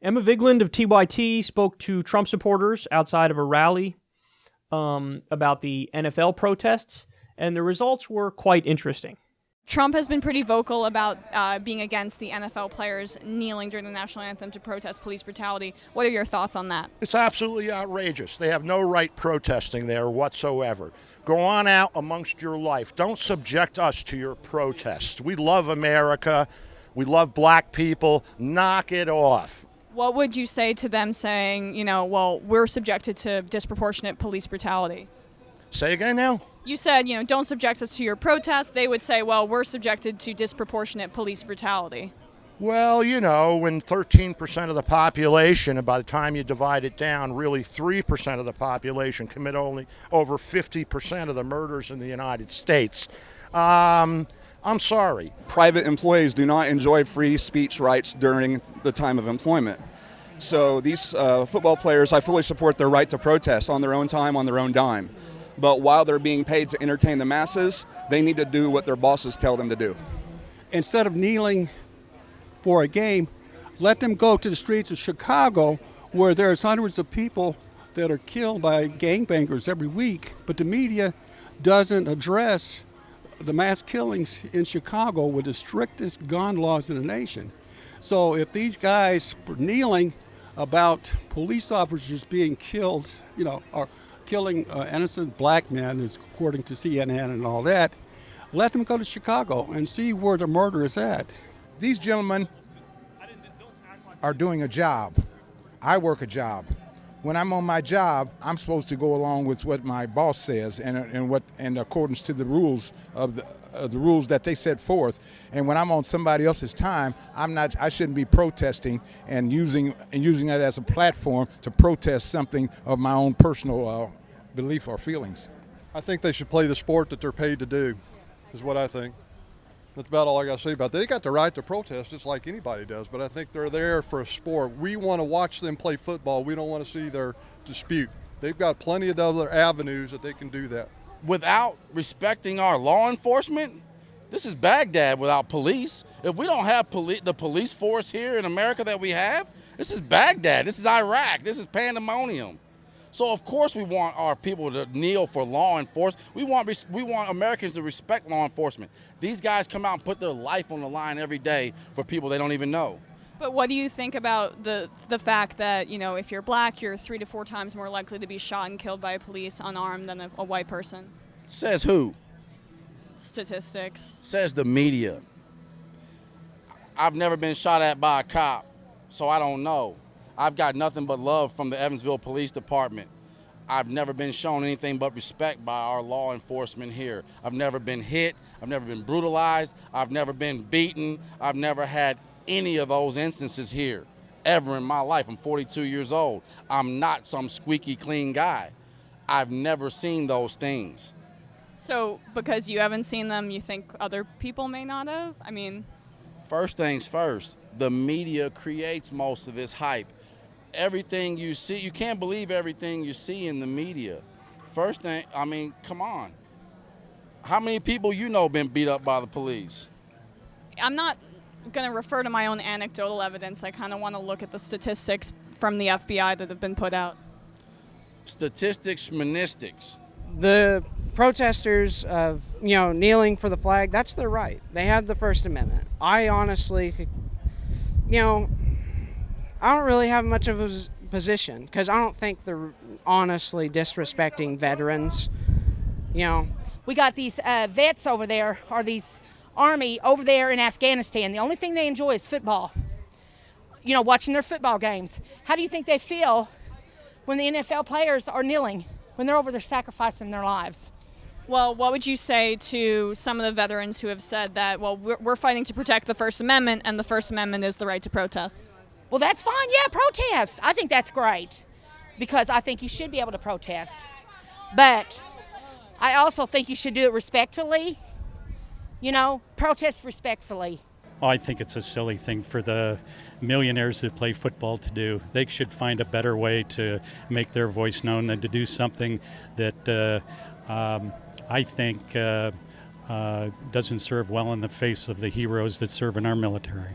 Emma Vigeland of TYT spoke to Trump supporters outside of a rally about the NFL protests, and the results were quite interesting. Trump has been pretty vocal about being against the NFL players kneeling during the national anthem to protest police brutality. What are your thoughts on that? It's absolutely outrageous. They have no right protesting there whatsoever. Go on out amongst your life. Don't subject us to your protests. We love America. We love black people. Knock it off. What would you say to them saying, well, we're subjected to disproportionate police brutality? Say again now? You said, don't subject us to your protests. They would say, well, we're subjected to disproportionate police brutality. Well, when 13% of the population, and by the time you divide it down, really 3% of the population commit only over 50% of the murders in the United States. I'm sorry. Private employees do not enjoy free speech rights during the time of employment. So these football players, I fully support their right to protest on their own time, on their own dime. But while they're being paid to entertain the masses, they need to do what their bosses tell them to do. Instead of kneeling for a game, let them go to the streets of Chicago, where there's hundreds of people that are killed by gangbangers every week. But the media doesn't address the mass killings in Chicago with the strictest gun laws in the nation. So if these guys were kneeling about police officers being killed, or killing innocent black men, is according to CNN and all that, let them go to Chicago and see where the murder is at. These gentlemen are doing a job. I work a job. When I'm on my job, I'm supposed to go along with what my boss says and what in accordance to the rules of the rules that they set forth. And when I'm on somebody else's time, I shouldn't be protesting and using that as a platform to protest something of my own personal belief or feelings. I think they should play the sport that they're paid to do, is what I think. That's about all I got to say about that. They got the right to protest just like anybody does, but I think they're there for a sport. We want to watch them play football. We don't want to see their dispute. They've got plenty of other avenues that they can do that. Without respecting our law enforcement, this is Baghdad without police. If we don't have the police force here in America that we have, this is Baghdad. This is Iraq. This is pandemonium. So of course we want our people to kneel for law enforcement. We want Americans to respect law enforcement. These guys come out and put their life on the line every day for people they don't even know. But what do you think about the fact that, if you're black, you're 3 to 4 times more likely to be shot and killed by police unarmed than a white person? Says who? Statistics. Says the media. I've never been shot at by a cop, so I don't know. I've got nothing but love from the Evansville Police Department. I've never been shown anything but respect by our law enforcement here. I've never been hit. I've never been brutalized. I've never been beaten. I've never had any of those instances here ever in my life. I'm 42 years old. I'm not some squeaky clean guy. I've never seen those things. So because you haven't seen them, you think other people may not have? First things first, the media creates most of this hype. Everything you see, you can't believe everything you see in the media. First thing, come on. How many people been beat up by the police? I'm not going to refer to my own anecdotal evidence. I kind of want to look at the statistics from the FBI that have been put out. Statistics, schmanistics. The protesters of, kneeling for the flag, that's their right. They have the First Amendment. I honestly, I don't really have much of a position because I don't think they're honestly disrespecting veterans. We got these vets over there, or these Army over there in Afghanistan. The only thing they enjoy is football. Watching their football games. How do you think they feel when the NFL players are kneeling, when they're over there sacrificing their lives? Well, what would you say to some of the veterans who have said that, we're fighting to protect the First Amendment, and the First Amendment is the right to protest? Well, that's fine. Yeah, protest. I think that's great because I think you should be able to protest. But I also think you should do it respectfully. Protest respectfully. I think it's a silly thing for the millionaires that play football to do. They should find a better way to make their voice known than to do something that I think doesn't serve well in the face of the heroes that serve in our military.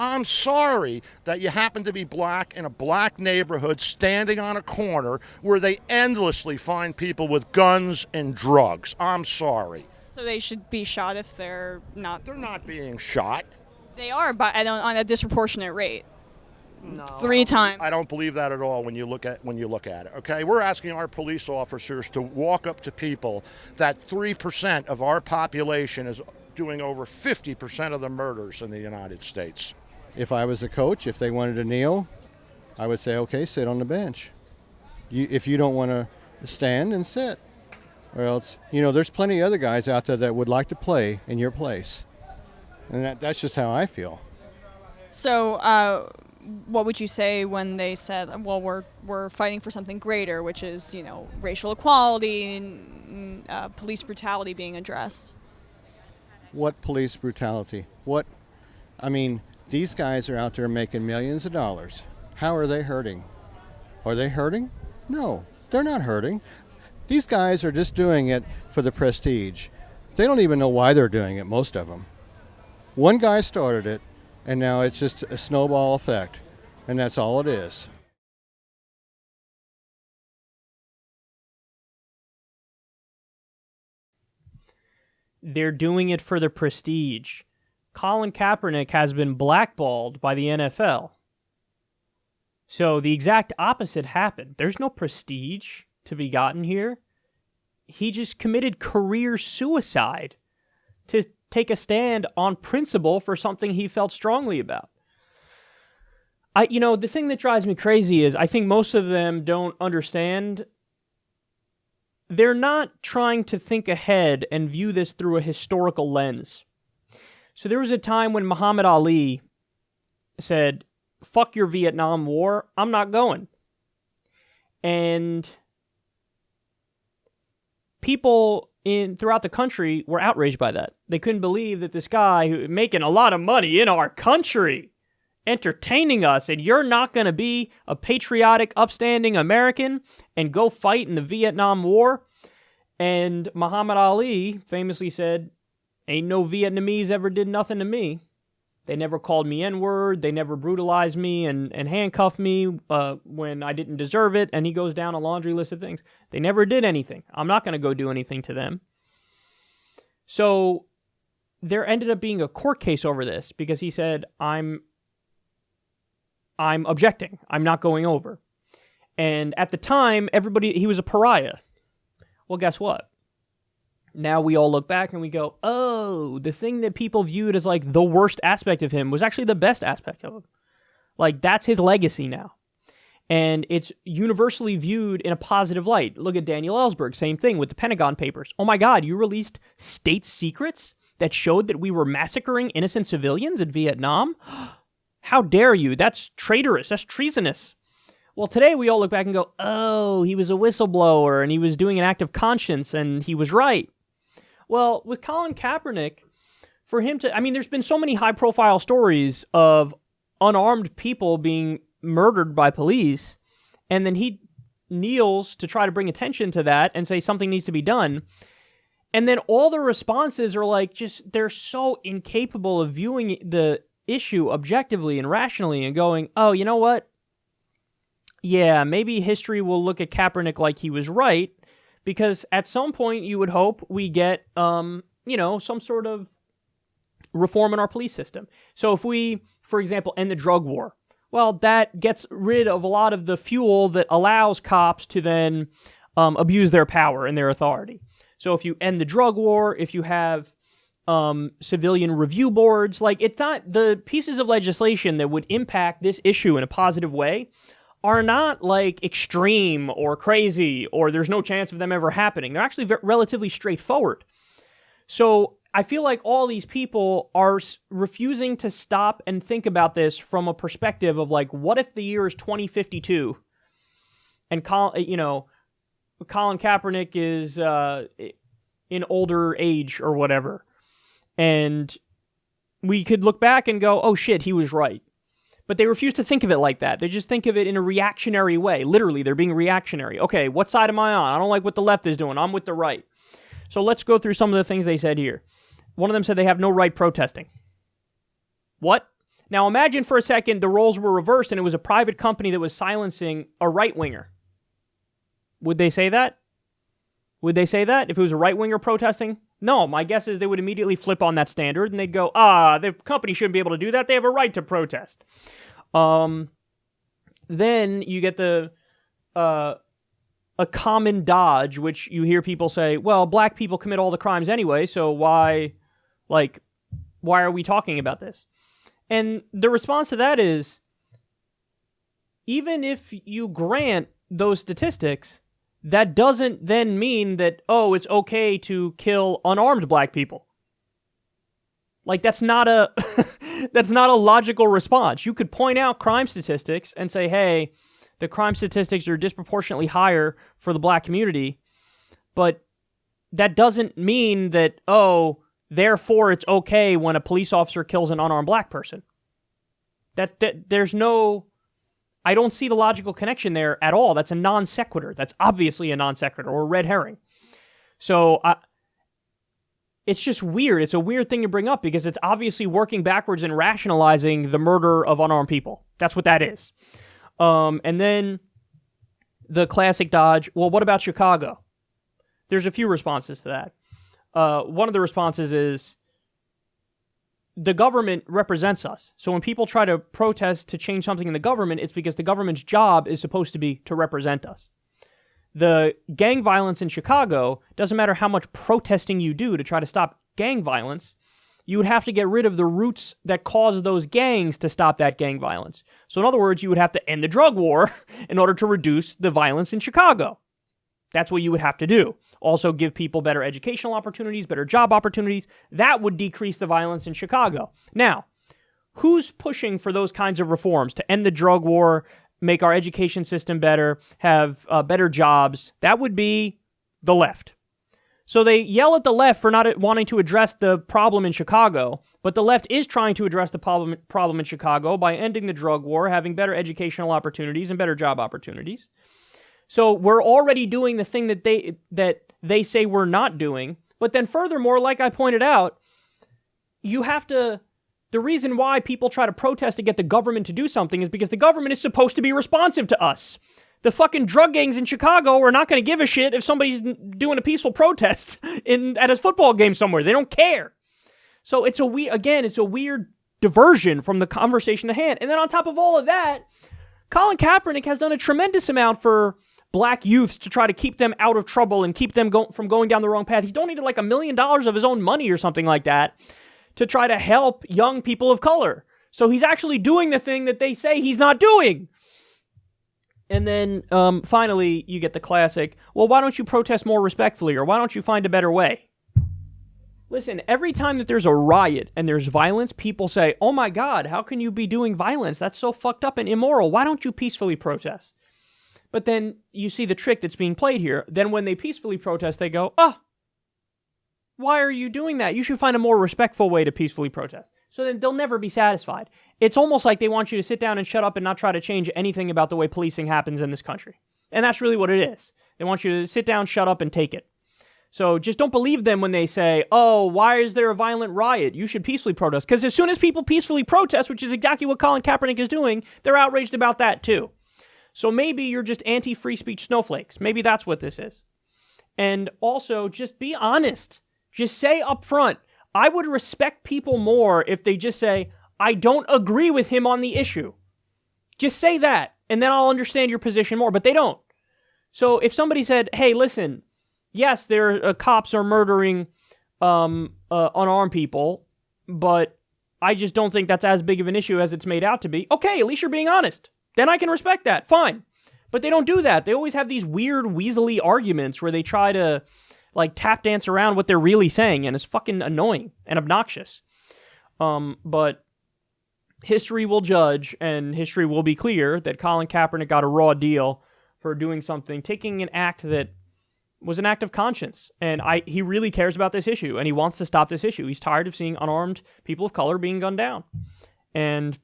I'm sorry that you happen to be black in a black neighborhood standing on a corner where they endlessly find people with guns and drugs. I'm sorry. So they should be shot if they're not. They're not being shot. They are, but on a disproportionate rate. No, 3 times. I don't believe that at all when you look at it. Okay, we're asking our police officers to walk up to people that 3% of our population is doing over 50% of the murders in the United States. If I was a coach, if they wanted to kneel, I would say, okay, sit on the bench. If you don't want to stand, and sit. Or else, there's plenty of other guys out there that would like to play in your place. And that's just how I feel. So, what would you say when they said, well, we're fighting for something greater, which is, racial equality and police brutality being addressed? What police brutality? These guys are out there making millions of dollars. How are they hurting? Are they hurting? No, they're not hurting. These guys are just doing it for the prestige. They don't even know why they're doing it, most of them. One guy started it, and now it's just a snowball effect, and that's all it is. They're doing it for the prestige. Colin Kaepernick has been blackballed by the NFL. So the exact opposite happened. There's no prestige to be gotten here. He just committed career suicide to take a stand on principle for something he felt strongly about. The thing that drives me crazy is I think most of them don't understand. They're not trying to think ahead and view this through a historical lens. So there was a time when Muhammad Ali said, fuck your Vietnam War, I'm not going. And people throughout the country were outraged by that. They couldn't believe that this guy who making a lot of money in our country, entertaining us, and you're not going to be a patriotic, upstanding American and go fight in the Vietnam War. And Muhammad Ali famously said, ain't no Vietnamese ever did nothing to me. They never called me N-word. They never brutalized me and handcuffed me when I didn't deserve it. And he goes down a laundry list of things. They never did anything. I'm not going to go do anything to them. So there ended up being a court case over this because he said, I'm objecting. I'm not going over. And at the time, he was a pariah. Well, guess what? Now we all look back and we go, oh, the thing that people viewed as like the worst aspect of him was actually the best aspect of him. Like, that's his legacy now. And it's universally viewed in a positive light. Look at Daniel Ellsberg, same thing with the Pentagon Papers. Oh my God, you released state secrets that showed that we were massacring innocent civilians in Vietnam? How dare you? That's traitorous. That's treasonous. Well, today we all look back and go, oh, he was a whistleblower and he was doing an act of conscience and he was right. Well, with Colin Kaepernick, for him to, there's been so many high-profile stories of unarmed people being murdered by police, and then he kneels to try to bring attention to that and say something needs to be done. And then all the responses are like, they're so incapable of viewing the issue objectively and rationally and going, oh, you know what? Yeah, maybe history will look at Kaepernick like he was right, because at some point you would hope we get, some sort of reform in our police system. So if we, for example, end the drug war, well, that gets rid of a lot of the fuel that allows cops to then abuse their power and their authority. So if you end the drug war, if you have civilian review boards, it's not the pieces of legislation that would impact this issue in a positive way are not extreme or crazy, or there's no chance of them ever happening. They're actually relatively straightforward. So I feel like all these people are refusing to stop and think about this from a perspective of what if the year is 2052 and Colin Kaepernick is in older age or whatever, and we could look back and go, oh shit, he was right. But they refuse to think of it like that. They just think of it in a reactionary way. Literally, they're being reactionary. Okay, what side am I on? I don't like what the left is doing. I'm with the right. So let's go through some of the things they said here. One of them said they have no right protesting. What? Now imagine for a second the roles were reversed and it was a private company that was silencing a right-winger. Would they say that? Would they say that if it was a right-winger protesting? No, my guess is they would immediately flip on that standard and they'd go, the company shouldn't be able to do that. They have a right to protest. Then you get a common dodge, which you hear people say, well, black people commit all the crimes anyway, so why are we talking about this? And the response to that is, even if you grant those statistics, that doesn't then mean that, it's okay to kill unarmed black people. Like, that's not a that's not a logical response. You could point out crime statistics and say, hey, the crime statistics are disproportionately higher for the black community, but that doesn't mean that, therefore it's okay when a police officer kills an unarmed black person. There's no... I don't see the logical connection there at all. That's a non sequitur. That's obviously a non sequitur or a red herring. So it's just weird. It's a weird thing to bring up because it's obviously working backwards and rationalizing the murder of unarmed people. That's what that is. And then the classic dodge, well, what about Chicago? There's a few responses to that. One of the responses is, the government represents us. So when people try to protest to change something in the government, it's because the government's job is supposed to be to represent us. The gang violence in Chicago, doesn't matter how much protesting you do to try to stop gang violence, you would have to get rid of the roots that cause those gangs to stop that gang violence. So in other words, you would have to end the drug war in order to reduce the violence in Chicago. That's what you would have to do. Also give people better educational opportunities, better job opportunities. That would decrease the violence in Chicago. Now, who's pushing for those kinds of reforms to end the drug war, make our education system better, have better jobs? That would be the left. So they yell at the left for not wanting to address the problem in Chicago, but the left is trying to address the problem in Chicago by ending the drug war, having better educational opportunities and better job opportunities. So we're already doing the thing that they say we're not doing. But then furthermore, like I pointed out, the reason why people try to protest to get the government to do something is because the government is supposed to be responsive to us. The fucking drug gangs in Chicago are not going to give a shit if somebody's doing a peaceful protest at a football game somewhere. They don't care. So it's a weird diversion from the conversation at hand. And then on top of all of that, Colin Kaepernick has done a tremendous amount for black youths to try to keep them out of trouble and keep them from going down the wrong path. He donated like $1 million of his own money or something like that to try to help young people of color. So he's actually doing the thing that they say he's not doing. And then finally, you get the classic, well, why don't you protest more respectfully, or why don't you find a better way? Listen, every time that there's a riot and there's violence, people say, oh my God, how can you be doing violence? That's so fucked up and immoral. Why don't you peacefully protest? But then you see the trick that's being played here. Then when they peacefully protest, they go, why are you doing that? You should find a more respectful way to peacefully protest. So then they'll never be satisfied. It's almost like they want you to sit down and shut up and not try to change anything about the way policing happens in this country. And that's really what it is. They want you to sit down, shut up, and take it. So just don't believe them when they say, why is there a violent riot? You should peacefully protest. Because as soon as people peacefully protest, which is exactly what Colin Kaepernick is doing, they're outraged about that too. So maybe you're just anti-free speech snowflakes. Maybe that's what this is. And also, just be honest. Just say up front, I would respect people more if they just say, I don't agree with him on the issue. Just say that, and then I'll understand your position more. But they don't. So if somebody said, hey, listen, yes, cops are murdering unarmed people, but I just don't think that's as big of an issue as it's made out to be. Okay, at least you're being honest. Then I can respect that. Fine. But they don't do that. They always have these weird, weaselly arguments where they try to tap dance around what they're really saying, and it's fucking annoying and obnoxious. But history will judge, and history will be clear that Colin Kaepernick got a raw deal for doing something, taking an act that was an act of conscience. And he really cares about this issue, and he wants to stop this issue. He's tired of seeing unarmed people of color being gunned down. And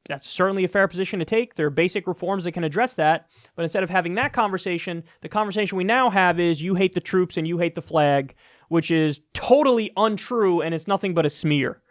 that's certainly a fair position to take. There are basic reforms that can address that. But instead of having that conversation, the conversation we now have is you hate the troops and you hate the flag, which is totally untrue, and it's nothing but a smear.